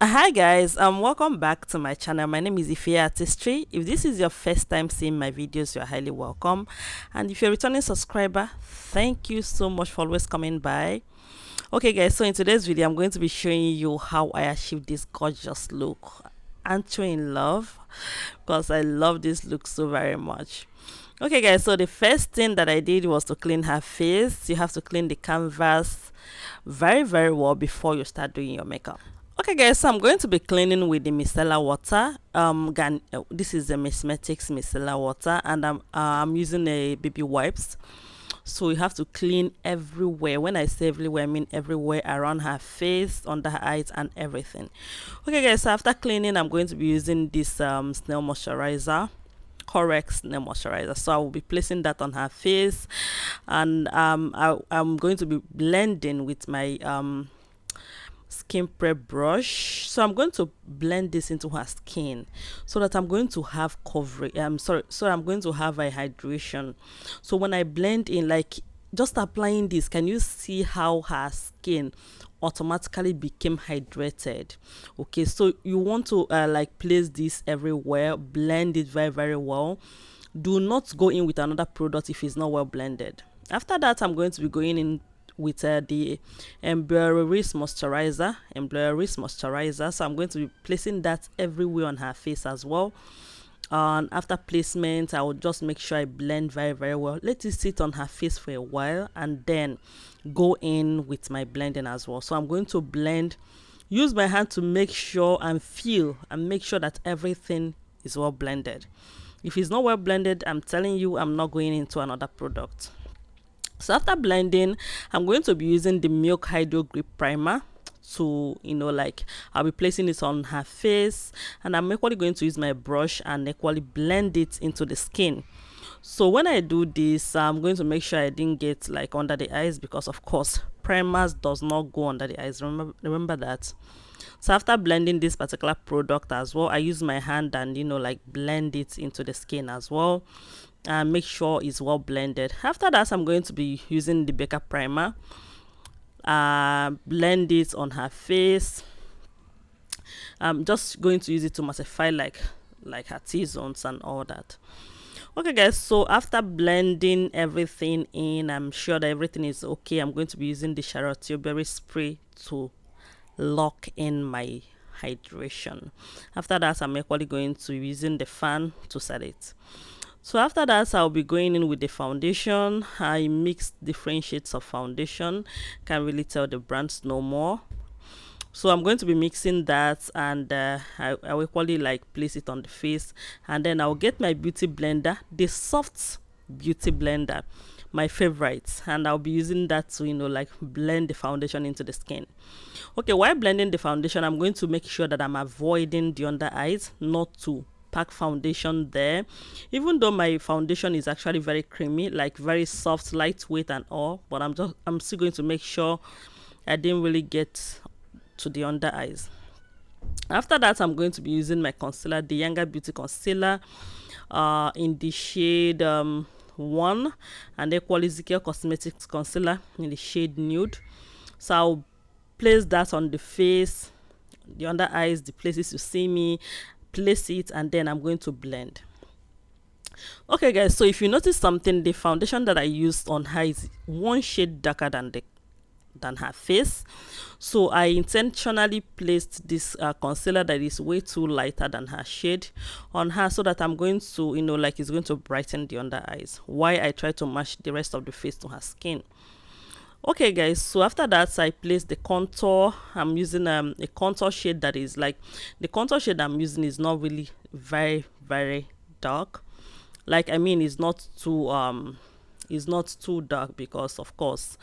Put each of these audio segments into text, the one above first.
Hi guys, welcome back to my channel. My name is Ife Artistry. If this is your first time seeing my videos, you're highly welcome. And if you're a returning subscriber, thank you so much for always coming by. Okay guys, so in today's video, I'm going to be showing you how I achieved this gorgeous look. Aren't you in love? Because I love this look so very much. Okay guys, so the first thing that I did was to clean her face. You have to clean the canvas very well before you start doing your makeup. Okay guys, so I'm going to be cleaning with the micellar water. This is the Mismetics micellar water, and I'm using a baby wipes. So you have to clean everywhere. When I say everywhere, I mean everywhere around her face, under her eyes, and everything. Okay guys, so after cleaning, I'm going to be using this snail moisturizer, correct snail moisturizer. So I will be placing that on her face, and I'm going to be blending with my skin prep brush. So I'm going to blend this into her skin so that I'm going to have coverage. So I'm going to have a hydration. So when I blend in, like just applying this, can you see how her skin automatically became hydrated? Okay, so you want to like place this everywhere, blend it very well. Do not go in with another product if it's not well blended. After that, I'm going to be going in with the embroideries moisturizer. So I'm going to be placing that everywhere on her face as well. And after placement, I will just make sure I blend very well. Let it sit on her face for a while, and then go in with my blending as well. So I'm going to blend, use my hand to make sure and feel and make sure that everything is well blended. If it's not well blended, I'm telling you, I'm not going into another product. So after blending, I'm going to be using the Milk Hydro Grip Primer to, like, I'll be placing it on her face, and I'm equally going to use my brush and equally blend it into the skin. So when I do this, I'm going to make sure I didn't get like under the eyes, because of course primers does not go under the eyes. Remember that. So after blending this particular product as well, I use my hand and like blend it into the skin as well, and make sure it's well blended. After that, I'm going to be using the Becca primer, blend it on her face. I'm just going to use it to mattify like her T-zones and all that. Okay guys, so after blending everything in, I'm sure that everything is okay. I'm going to be using the Tilbury spray to lock in my hydration. After that, I'm equally going to be using the fan to set it. So after that, I'll be going in with the foundation. I mix different shades of foundation, can't really tell the brands no more. So I'm going to be mixing that, and I will equally like place it on the face, and then I'll get my beauty blender, the soft beauty blender, my favorite, and I'll be using that to like blend the foundation into the skin. Okay, while blending the foundation, I'm going to make sure that I'm avoiding the under eyes, not to pack foundation there, even though my foundation is actually very creamy, like very soft, lightweight and all, but I'm still going to make sure I didn't really get to the under eyes. After that, I'm going to be using my concealer, the Yanga Beauty concealer, in the shade 1, and equally Zikel Cosmetics concealer in the shade nude. So I'll place that on the face, the under eyes, the places you see me, place it, and then I'm going to blend. Okay guys, so if you notice something, the foundation that I used on her is one shade darker than her face. So I intentionally placed this concealer that is way too lighter than her shade on her, so that I'm going to like it's going to brighten the under eyes, while I try to match the rest of the face to her skin. Okay guys, so after that, I place the contour. I'm using a contour shade that is like, the contour shade I'm using is not really very dark, like I mean it's not too dark, because of course,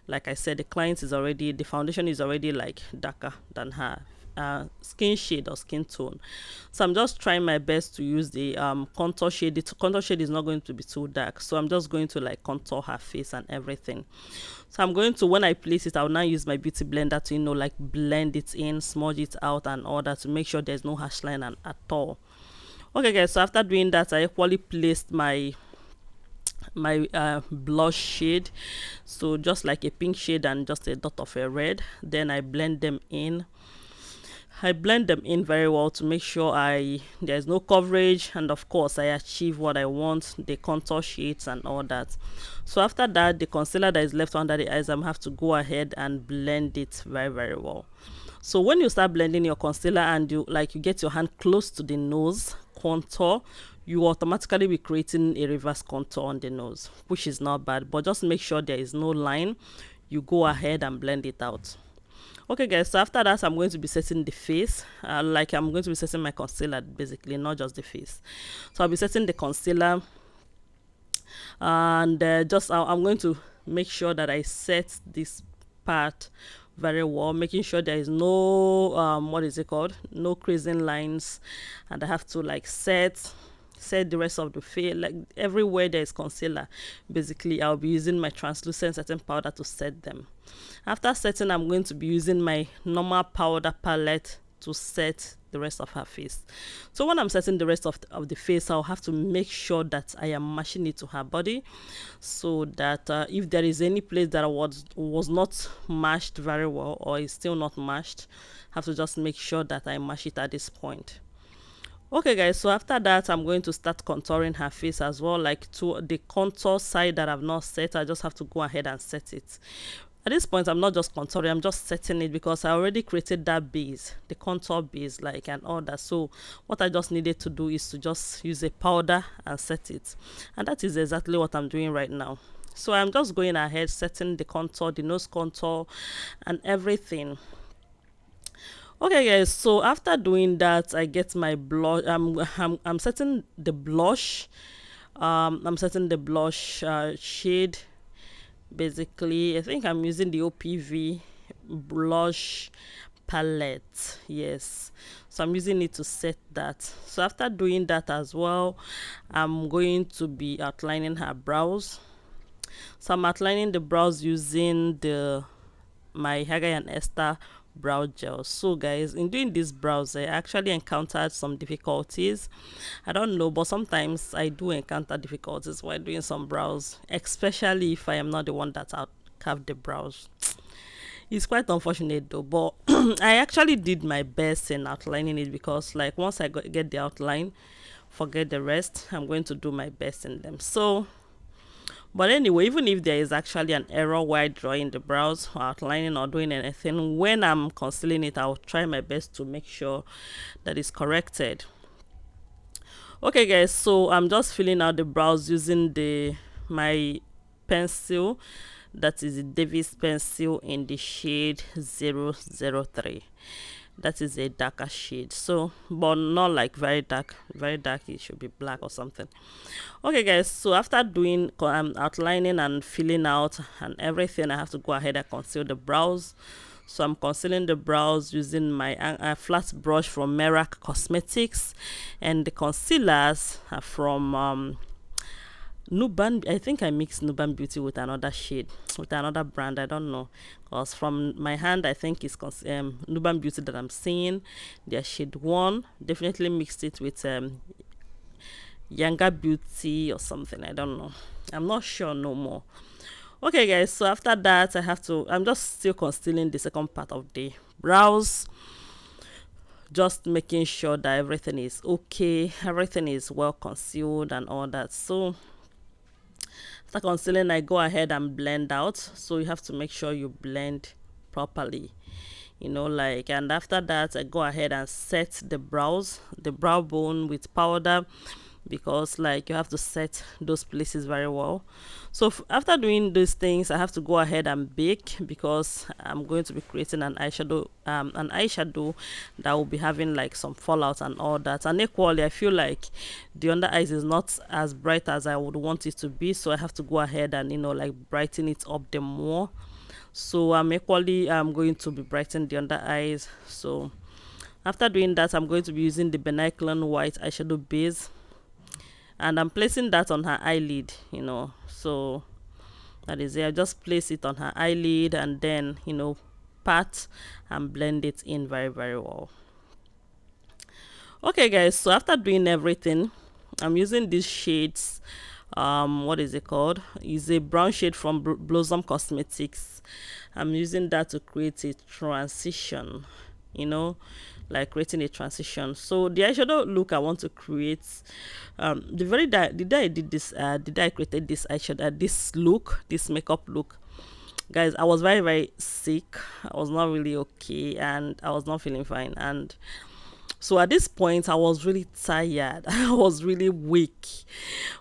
like I said, the foundation is already like darker than her skin shade or skin tone. So I'm just trying my best to use the contour shade. The contour shade is not going to be too dark, so I'm just going to like contour her face and everything. So I'm going to, when I place it, I'll now use my beauty blender to like blend it in, smudge it out and all that, to make sure there's no harsh line at all. Okay guys, so after doing that, I equally placed my blush shade, so just like a pink shade and just a dot of a red. Then I blend them in. I blend them in very well to make sure there's no coverage, and of course I achieve what I want, the contour shades and all that. So after that, the concealer that is left under the eyes, I'm have to go ahead and blend it very well. So when you start blending your concealer and you get your hand close to the nose contour, you automatically be creating a reverse contour on the nose, which is not bad, but just make sure there is no line. You go ahead and blend it out. Okay guys, so after that I'm going to be setting the face. I'm going to be setting my concealer, basically, not just the face. So I'll be setting the concealer, and I'm going to make sure that I set this part very well, making sure there is no what is it called, no creasing lines, and I have to set the rest of the face, like everywhere there is concealer. Basically I'll be using my translucent setting powder to set them. After setting, I'm going to be using my normal powder palette to set the rest of her face. So when I'm setting the rest of the face, I'll have to make sure that I am matching it to her body, so that if there is any place that was not matched very well, or is still not matched, I have to just make sure that I match it at this point. Okay guys, so after that I'm going to start contouring her face as well. Like to the contour side that I've not set, I just have to go ahead and set it. At this point I'm not just contouring, I'm just setting it, because I already created that base, the contour base, and all that. So what I just needed to do is to just use a powder and set it, and that is exactly what I'm doing right now. So I'm just going ahead setting the contour, the nose contour and everything. Okay guys, so after doing that, I get my blush. I'm setting the blush. I'm setting the blush shade. Basically I think I'm using the OPV blush palette. Yes, so I'm using it to set that. So after doing that as well, I'm going to be outlining her brows. So I'm outlining the brows using my Yanga and Esther brow gel. So guys, in doing these brows, I actually encountered some difficulties. I don't know, but sometimes I do encounter difficulties while doing some brows, especially if I am not the one that carved the brows. It's quite unfortunate though, but I actually did my best in outlining it, because once I get the outline, forget the rest. I'm going to do my best in them. So but anyway, even if there is actually an error while drawing the brows or outlining or doing anything, when I'm concealing it, I'll try my best to make sure that it's corrected. Okay guys, so I'm just filling out the brows using my pencil, that is a Davis pencil in the shade 003. That is a darker shade, so but not very dark. It should be black or something. Okay guys, so after doing outlining and filling out and everything, I have to go ahead and conceal the brows. So I'm concealing the brows using my flat brush from Merak Cosmetics, and the concealers are from Nuban. I think I mixed Nuban Beauty with another shade, with another brand, I don't know, because from my hand I think it's Nuban Beauty that I'm seeing, their shade 1. Definitely mixed it with Yanga Beauty or something, I don't know, I'm not sure no more. Okay guys, so after that I'm just still concealing the second part of the brows, just making sure that everything is okay, everything is well concealed and all that. So after concealing, I go ahead and blend out. So you have to make sure you blend properly, and after that I go ahead and set the brow bone with powder, because you have to set those places very well. So after doing these things, I have to go ahead and bake, because I'm going to be creating an eyeshadow that will be having some fallout and all that. And equally, I feel like the under eyes is not as bright as I would want it to be, so I have to go ahead and brighten it up the more. So I'm going to be brightening the under eyes. So after doing that, I'm going to be using the Becharm white eyeshadow base, and I'm placing that on her eyelid, so that is it. I just place it on her eyelid and then pat and blend it in very well. Okay guys, so after doing everything, I'm using these shades. What is it called? It's a brown shade from Blossom Cosmetics. I'm using that to create a transition, like creating a transition. So the eyeshadow look I want to create, the day I did this, the day I created this eyeshadow, this look, this makeup look, guys, I was very very sick. I was not really okay, and I was not feeling fine. And so at this point I was really tired. I was really weak,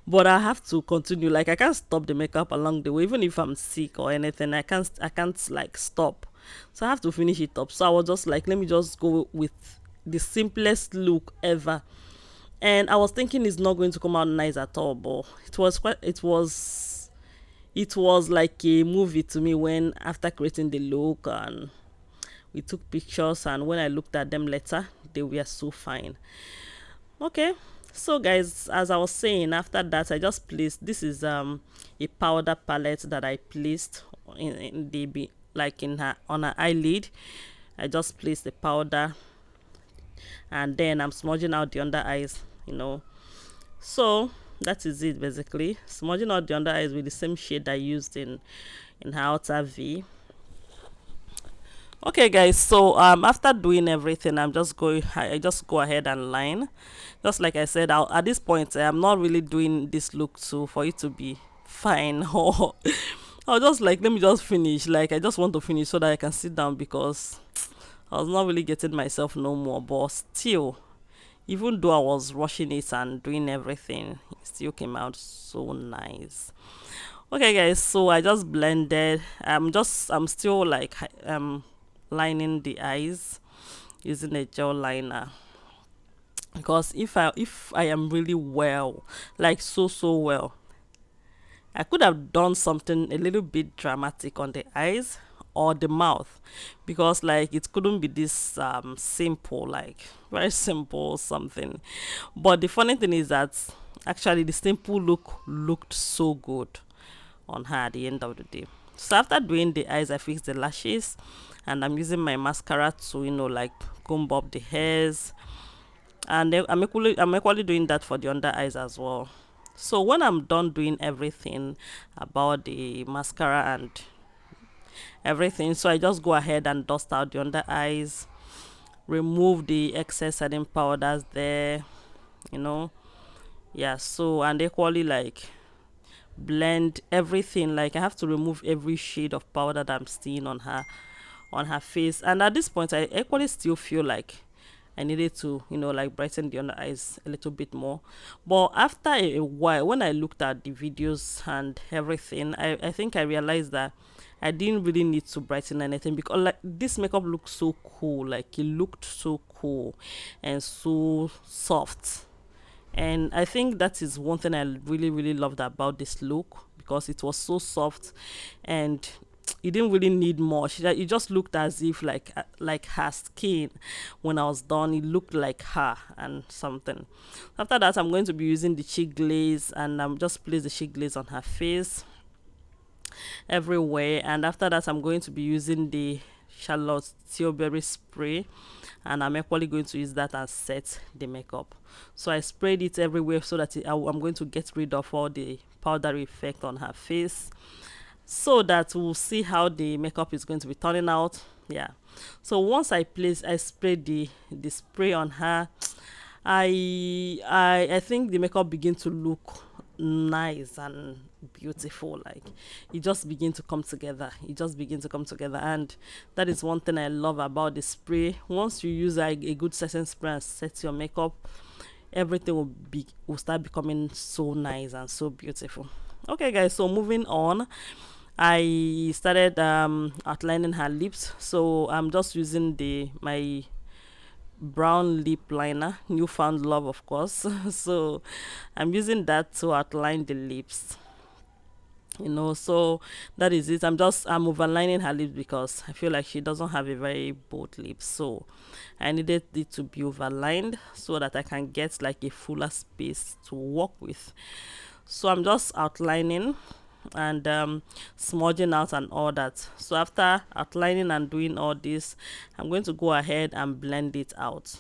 but I have to continue. Like, I can't stop the makeup along the way. Even if I'm sick or anything, I can't like stop. So I have to finish it up. So I was just like, let me just go with the simplest look ever. And I was thinking it's not going to come out nice at all, but it was like a movie to me, when after creating the look and we took pictures, and when I looked at them later, they were so fine. Okay, so guys, as I was saying, after that I just placed, this is a powder palette that I placed in like in her, on her eyelid. I just placed the powder, and then I'm smudging out the under eyes, so that is it, basically smudging out the under eyes with the same shade I used in her outer V. Okay guys, so after doing everything, I just go ahead and line. Just like I said, at this point I'm not really doing this look to for it to be fine, or I was just like, let me just finish. Like, I just want to finish so that I can sit down, because I was not really getting myself no more. But still, even though I was rushing it and doing everything, it still came out so nice. Okay guys, so I just blended. I'm still like lining the eyes using a gel liner, because if I am really well, like so well, I could have done something a little bit dramatic on the eyes or the mouth, because like it couldn't be this simple, like very simple something. But the funny thing is that actually the simple look looked so good on her at the end of the day. So after doing the eyes, I fixed the lashes, and I'm using my mascara to, like comb up the hairs, and then I'm equally doing that for the under eyes as well. So when I'm done doing everything about the mascara and everything, so I just go ahead and dust out the under eyes, remove the excess setting powders there, yeah. So, and equally like blend everything. Like, I have to remove every shade of powder that I'm seeing on her face. And at this point, I equally still feel like I needed to, like brighten the under eyes a little bit more. But after a while, when I looked at the videos and everything, I think I realized that I didn't really need to brighten anything, because like this makeup looked so cool. Like, it looked so cool and so soft. And I think that is one thing I really really loved about this look, because it was so soft, and it didn't really need much. It just looked as if like her skin, when I was done, it looked like her and something. After that, I'm going to be using the cheek glaze, and I'm just place the cheek glaze on her face everywhere. And after that, I'm going to be using the Charlotte Tilbury spray, and I'm equally going to use that and set the makeup. So I sprayed it everywhere, so that I'm going to get rid of all the powder effect on her face, so that we'll see how the makeup is going to be turning out. Yeah, so once I sprayed the spray on her, I think the makeup begin to look nice and beautiful. Like, it just begin to come together. And that is one thing I love about the spray. Once you use a good setting spray and set your makeup, everything will start becoming so nice and so beautiful. Okay guys, so moving on, I started outlining her lips. So I'm just using my brown lip liner, Newfound Love, of course. So I'm using that to outline the lips, so that is it. I'm overlining her lips, because I feel like she doesn't have a very bold lips, so I needed it to be overlined so that I can get like a fuller space to work with. So I'm just outlining and smudging out and all that. So after outlining and doing all this, I'm going to go ahead and blend it out.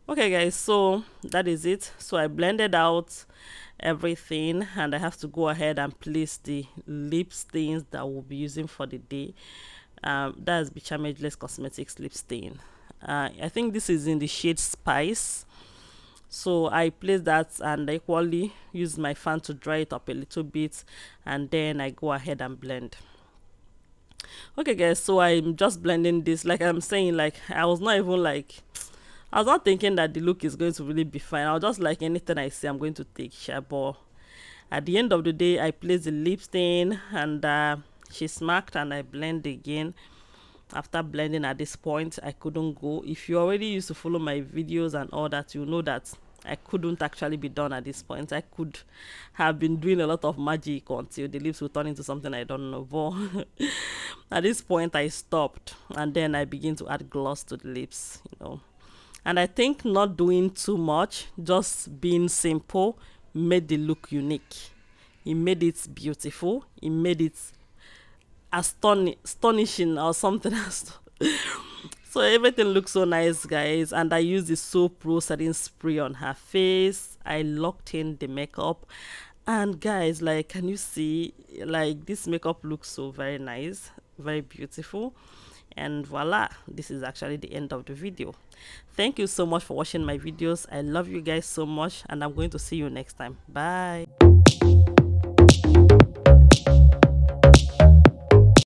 Okay guys, so that is it. So I blended out everything, and I have to go ahead and place the lip stains that we'll be using for the day. That's Becharmageless Cosmetics lip stain, I think this is in the shade Spice. So I place that and I equally use my fan to dry it up a little bit, and then I go ahead and blend. Okay guys, so I'm just blending this. Like I'm saying, like I was not even like, I was not thinking that the look is going to really be fine. I was just like, anything I see I'm going to take share. But at the end of the day, I place the lip stain, and she smacked, and I blend again. After blending at this point, I couldn't go. If you already used to follow my videos and all that, you know that I couldn't actually be done at this point. I could have been doing a lot of magic until the lips will turn into something I don't know. But at this point, I stopped, and then I begin to add gloss to the lips, you know. And I think not doing too much, just being simple, made the look unique. It made it beautiful. It made it astonishing or something. So everything looks so nice, guys. And I used the Soo Pro setting spray on her face. I locked in the makeup, and guys, like, can you see, like, this makeup looks so very nice, very beautiful. And voila, this is actually the end of the video. Thank you so much for watching my videos. I love you guys so much, and I'm going to see you next time. Bye.